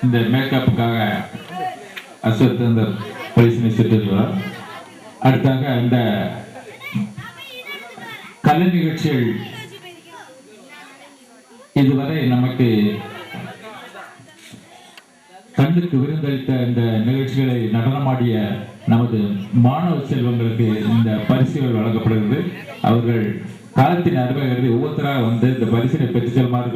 இந்த மேக்கப்புக்காக அஸ்வத் அந்த பரிசினை பெற்றுள்ளார். அடுத்தாக இந்த கலை நிகழ்ச்சிகள் இதுவரை நமக்கு கண்ணுக்கு விருந்தளித்த இந்த நிகழ்ச்சிகளை நடனமாடிய நமது மாணவ செல்வங்களுக்கு இந்த பரிசுகள் வழங்கப்படுகிறது. அவர்கள் காலத்தின் அருமை கருதி ஒவ்வொருத்தராக வந்து இந்த பரிசினை பெற்று செல்லுமாறு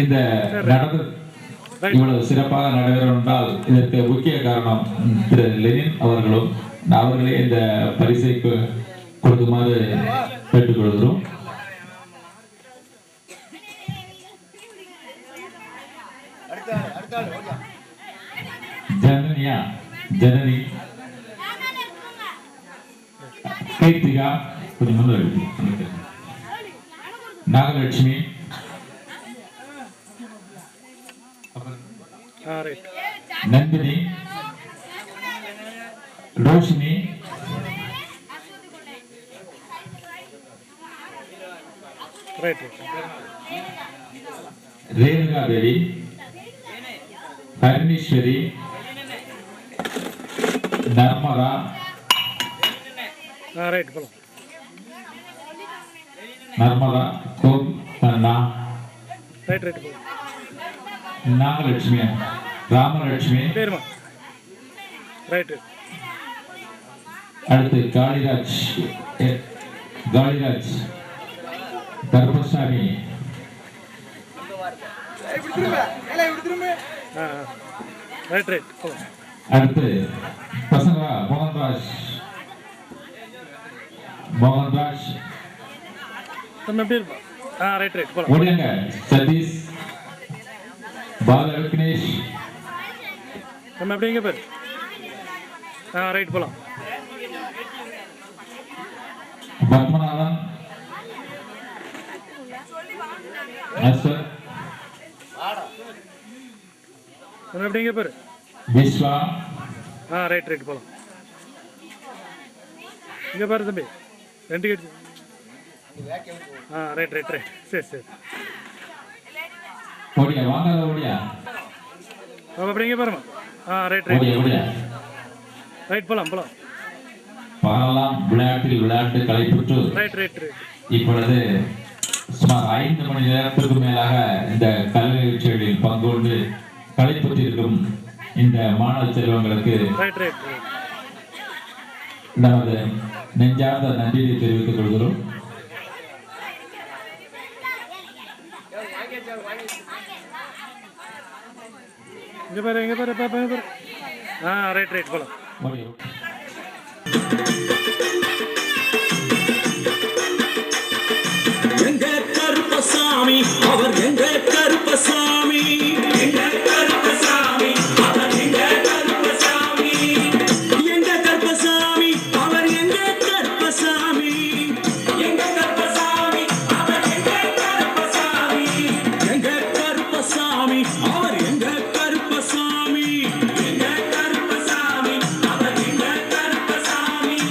இந்த இவ்வளவு சிறப்பாக நடைபெறும் என்றால் இதற்கு முக்கிய காரணம் திரு லெனின் அவர்களும் அவர்களே இந்த பரிசை கொடுக்குமாறு கேட்டுக்கொள்கிறோம். ஜனனி கீர்த்திகா கொஞ்சம் முன்னாடி, நாகலட்சுமி, நந்தினி, ரோஷினி, ரேணுகா தேவி, ஹரிணீஸ்வரி, நர்மதா, நர்மதா கோன்னா, நாகலட்சுமி, ராமலட்சுமி, அடுத்து காளிராஜ், கருப்பசாமி, அடுத்து பசங்க மோகன்ராஜ், ஒடியாங்க சதீஷ், பால விக்னேஷ், அப்படிங்க பேர் ரைட் போலாம். பத்மநாதன், எப்படிங்க பேர் விஸ்வா, ரைட் போலாம். இங்க பாரு தம்பி, ரெண்டு கேட்டு ரைட் சரி ஓடியா வாங்க ஓடியா அப்படிங்க பாருமா. ரைட் போலாம் பாரலாம் விளையாட்டு கலைப்புற்று ரைட் இப்பொழுது சுமார் 5 மணி நேரத்திற்கு மேலாக இந்த கலை நிகழ்ச்சிகளில் பங்கு கொண்டு கலைப்புற்றிருக்கும் இந்த மாணவ செல்வங்களுக்கு நமது நெஞ்சார்ந்த நன்றியை தெரிவித்துக் கொள்கிறோம். எங்க பாரு ரைட் போலாம். எங்க கருப்பசாமி அவர் எங்க கருப்பசாமி, எங்க கருப்பசாமி அவர் எங்க கருப்பசாமி, எங்க கருப்பசாமி அவர் எங்க கருப்பசாமி, எங்க கருப்பசாமி அவர் எங்க கருப்பசாமி, எங்க கருப்பசாமி அவர் எங்க கருப்பசாமி, எங்க கருப்பசாமி அவர் எங்க கருப்பசாமி.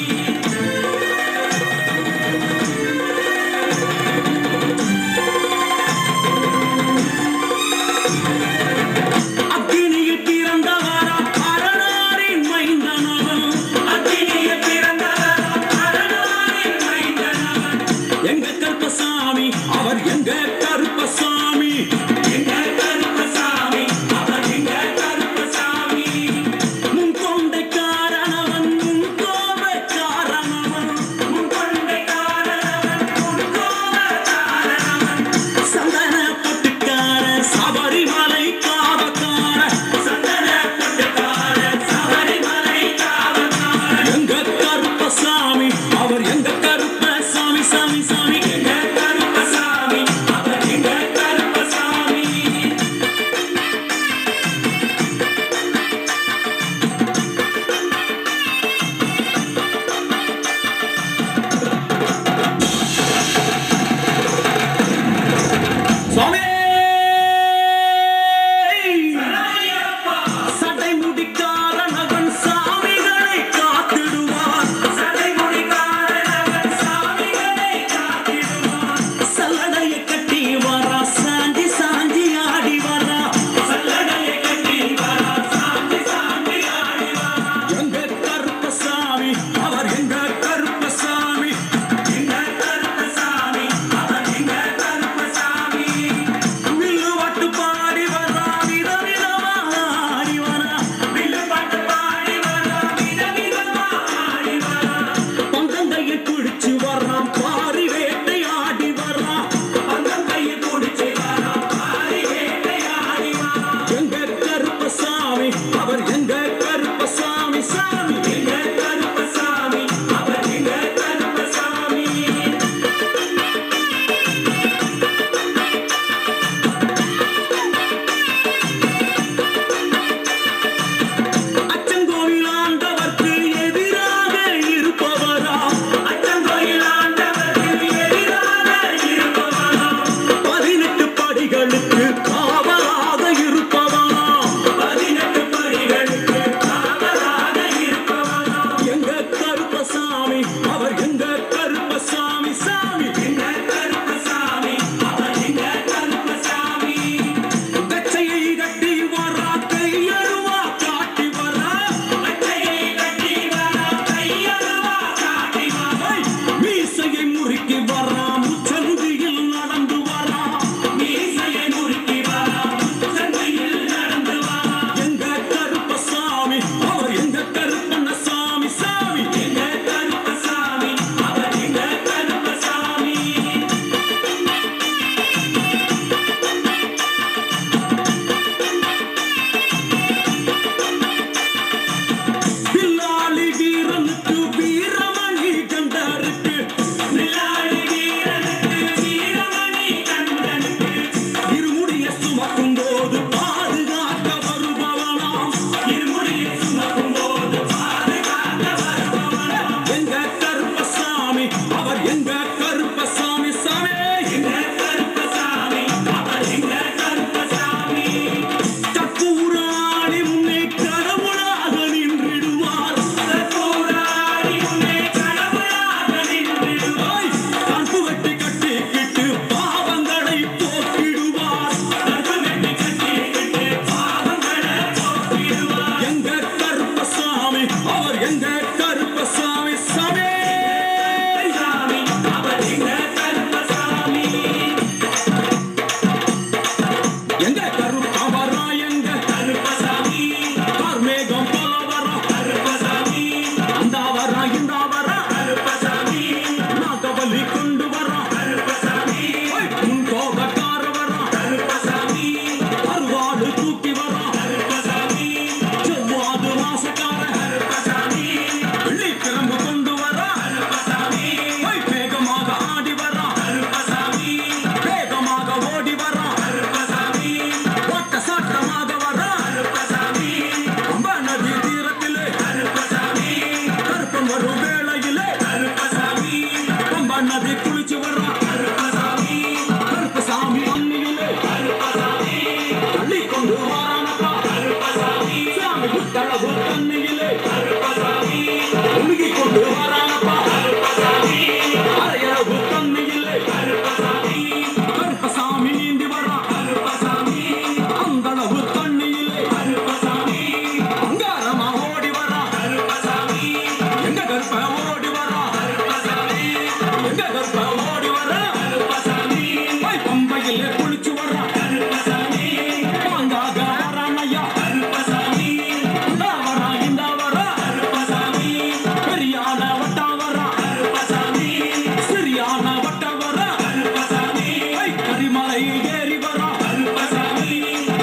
மலையில் ஏறி வரா கருப்பசாமி,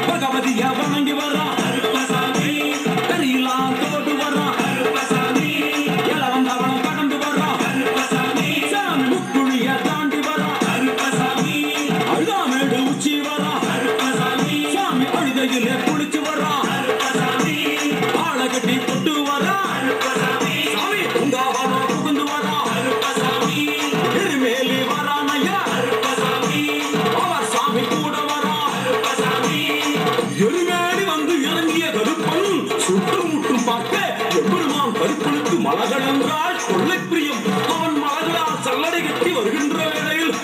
பகவதிய வணங்கி வரா கருப்பசாமி, கரியெல்லாம் தோடு வரா கருப்பசாமி, இளவந்தவனம் கடந்து வரா கருப்பசாமி, சாமி முக்குழிய தாண்டி வரா கருப்பசாமி, அழுதாமேடு உச்சி வரா கருப்பசாமி, சாமி அழுதையிலே குளிச்சு வரா கருப்பசாமி, ஆளை கட்டி தொட்டு வரா கருப்பசாமி, சாமி பூங்காவனம் புகுந்து வரா கருப்பசாமி, எருமேலி வரானையா கருப்பசாமி, அவர் சாமி கூட வரா கருப்பசாமி, எருமேலி வந்து இறங்கிய கருப்பன் சுற்றும் முற்றும் பார்க்க எம்பெருமான் கருப்பனுக்கு மலகள் என்றால் கொள்ளை பிரியம். அவன் மலகளால் சல்லடை கட்டி வருகின்ற வேளையில்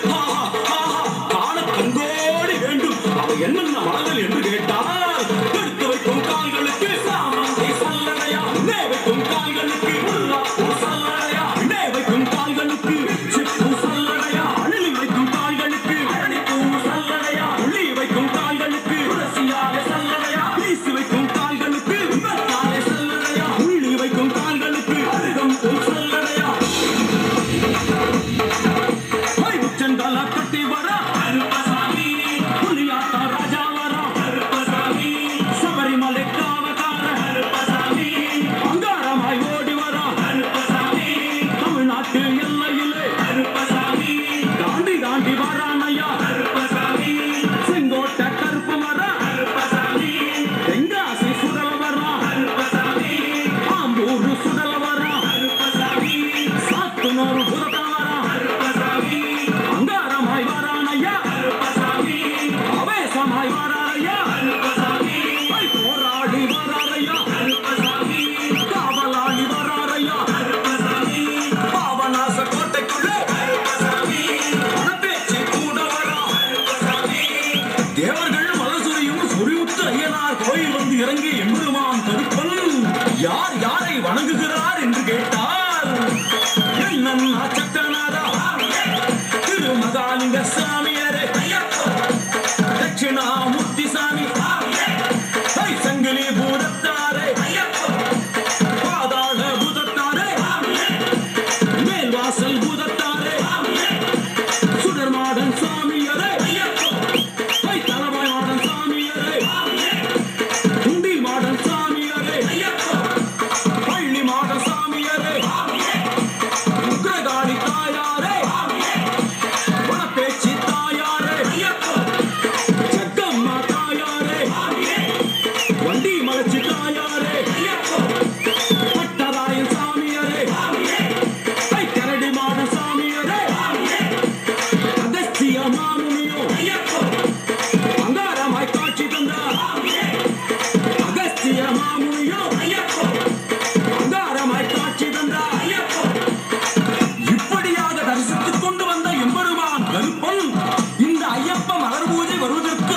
காண கண்கோடி வேண்டும். அவை என்னென்ன மலர்கள் என்று கேட்டால், எடுத்து வைக்கும் கால்களுக்கு சாமந்தி சல்லடையா, உள்ளே வைக்கும் கால்களுக்கு முல்லாப்பூ சல்லடையா, உள்ளே வைக்கும் கால்களுக்கு சிப்பு சல்லடையா, அள்ளி வைக்கும் கால்களுக்கு அரளிப்பூ சல்லடையா, உள்ளி வைக்கும் கால்களுக்கு துளசியாக சல்லடையா, வீசி வைக்கும் கால்களுக்கு வெங்காய சல்லடையா, உள்ளி வைக்கும் கால்களுக்கு அருகம்பூ சல்லடையா, உச்சந்தல கட்டி வரா கருப்பசாமி, புலியாத்தா ராஜா வரா கருப்பசாமி, சபரிமலை காவகார கருப்பசாமி, அங்காரமாய் ஓடி வரா கருப்பசாமி, தமிழ்நாட்டு எல்லையிலே கருப்பசாமி, தாண்டி தாண்டி வரானையா கருப்பசாமி, செங்கோட்டை கருப்பு வரா கருப்பசாமி, தெங்காசி சுடல வரா கருப்பசாமி, ஆம்பூர் சுடல வரா கருப்பசாமி, சாத்துனூர் புதத்தா வரா கருப்பசாமி, அங்காரமாய் வரானையா கருப்பசாமி, அவேசமாய் வரானையா கருப்பசாமி, போராடி வரானையா கருப்பசாமி, காவலாளி வரானையா கருப்பசாமி, பாவநாச கோட்டைக்குள்ள கருப்பசாமி, பணப்பேச்சு கூட வரா கருப்பசாமி, தேவர்கள் மலசுரியும் சொரியுற்ற ஐயனார் கோயில் வந்து இறங்கி எம்பெருமான் கருப்பன் யார் யாரை வணங்குகிறார் என்று கேட்டார். என்னன்னா சக்கரநாதா, திருமகாலிங்க சாமியாரே, தட்சிணாமூர்த்தி சாமி, சங்கிலி பூதத்தாரே, பாதாள பூதத்தாரே, மேல்வாசல் பூதத்தாரே, சுடர்மாடன் சாமியாரே, தலவாய் மாடன் சாமியாரே, குண்டி மாடன் சாமியாரே, பள்ளி மாடன் சாமியாரே, உக்ரகாளி தாயாரே, வனப்பேச்சி தாயாரே, ஜக்கம்மா தாயாரே, வண்டி மலச்சி தாயாரே, பட்டராயன் சாமியாரே, கரடி மாடன் சாமியாரே, அகஸ்திய மாமுனியோ அங்காரமாய் காட்சி தந்தார். அகஸ்திய மாமுனியோ அங்காரமாய் காட்சி தந்தார். இப்படியாக தரிசித்துக் கொண்டு வந்த எம்பெருமான் கருப்பன் இந்த ஐயப்ப மலர் பூஜை வருவதற்கு